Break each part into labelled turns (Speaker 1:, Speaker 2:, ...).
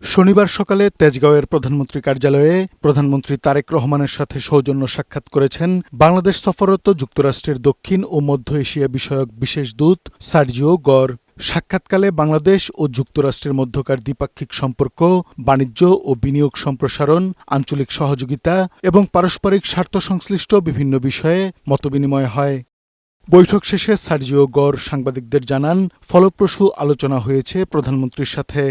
Speaker 1: শনিবার সকালে তেজগাঁওয়ের প্রধানমন্ত্রী কার্যালয়ে প্রধানমন্ত্রী তারেক রহমানের সাথে সৌজন্য সাক্ষাৎ করেছেন বাংলাদেশ সফররত যুক্তরাষ্ট্রের দক্ষিণ ও মধ্য এশিয়া বিষয়ক বিশেষ দূত সার্জিও গর। সাক্ষাৎকালে বাংলাদেশ ও যুক্তরাষ্ট্রের মধ্যকার দ্বিপাক্ষিক সম্পর্ক, বাণিজ্য ও বিনিয়োগ সম্প্রসারণ, আঞ্চলিক সহযোগিতা এবং পারস্পরিক স্বার্থ সংশ্লিষ্ট বিভিন্ন বিষয়ে মতবিনিময় হয়। বৈঠক শেষে সার্জিও গর সাংবাদিকদের জানান, ফলপ্রসূ আলোচনা হয়েছে প্রধানমন্ত্রীর সাথে।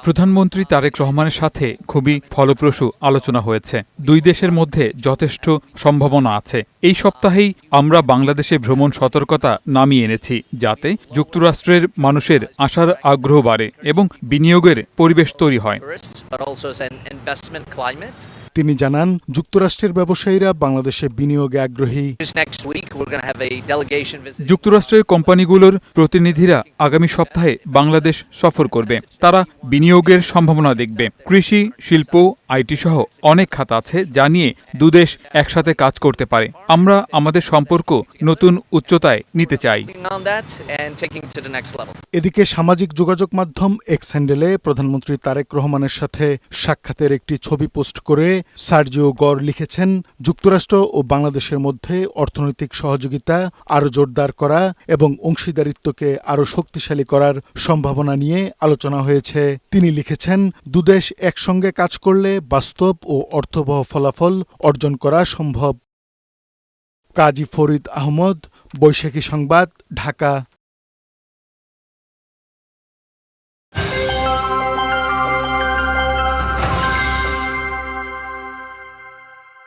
Speaker 2: প্রধানমন্ত্রী তারেক রহমানের সাথে খুবই ফলপ্রসূ আলোচনা হয়েছে। দুই দেশের মধ্যে যথেষ্ট সম্ভাবনা আছে। এই সপ্তাহেই আমরা বাংলাদেশে ভ্রমণ সতর্কতা নামিয়ে এনেছি, যাতে যুক্তরাষ্ট্রের মানুষের আসার আগ্রহ বাড়ে এবং বিনিয়োগের পরিবেশ তৈরি হয়।
Speaker 1: তিনি জানান, যুক্তরাষ্ট্রের ব্যবসায়ীরা বাংলাদেশে বিনিয়োগে আগ্রহী।
Speaker 2: যুক্তরাষ্ট্রের কোম্পানিগুলোর প্রতিনিধিরা আগামী সপ্তাহে বাংলাদেশ সফর করবে। তারা বিনিয়োগের সম্ভাবনা দেখবে। কৃষি, শিল্প, আইটি সহ অনেক খাত আছে যা নিয়ে দুদেশ একসাথে কাজ করতে পারে। আমরা আমাদের সম্পর্ক নতুন উচ্চতায় নিতে চাই।
Speaker 1: এদিকে সামাজিক যোগাযোগ মাধ্যম এক্স হ্যান্ডেলে প্রধানমন্ত্রী তারেক রহমানের সাথে সাক্ষাতের একটি ছবি পোস্ট করে সার্জিও গর লিখেছেন, যুক্তরাষ্ট্র ও বাংলাদেশের মধ্যে অর্থনৈতিক সহযোগিতা আরও জোরদার করা এবং অংশীদারিত্বকে আরও শক্তিশালী করার সম্ভাবনা নিয়ে আলোচনা হয়েছে। তিনি লিখেছেন, দুদেশ একসঙ্গে কাজ করলে বাস্তব ও অর্থবহ ফলাফল অর্জন করা সম্ভব। কাজী ফরিদ আহমদ, বৈশাখী সংবাদ, ঢাকা।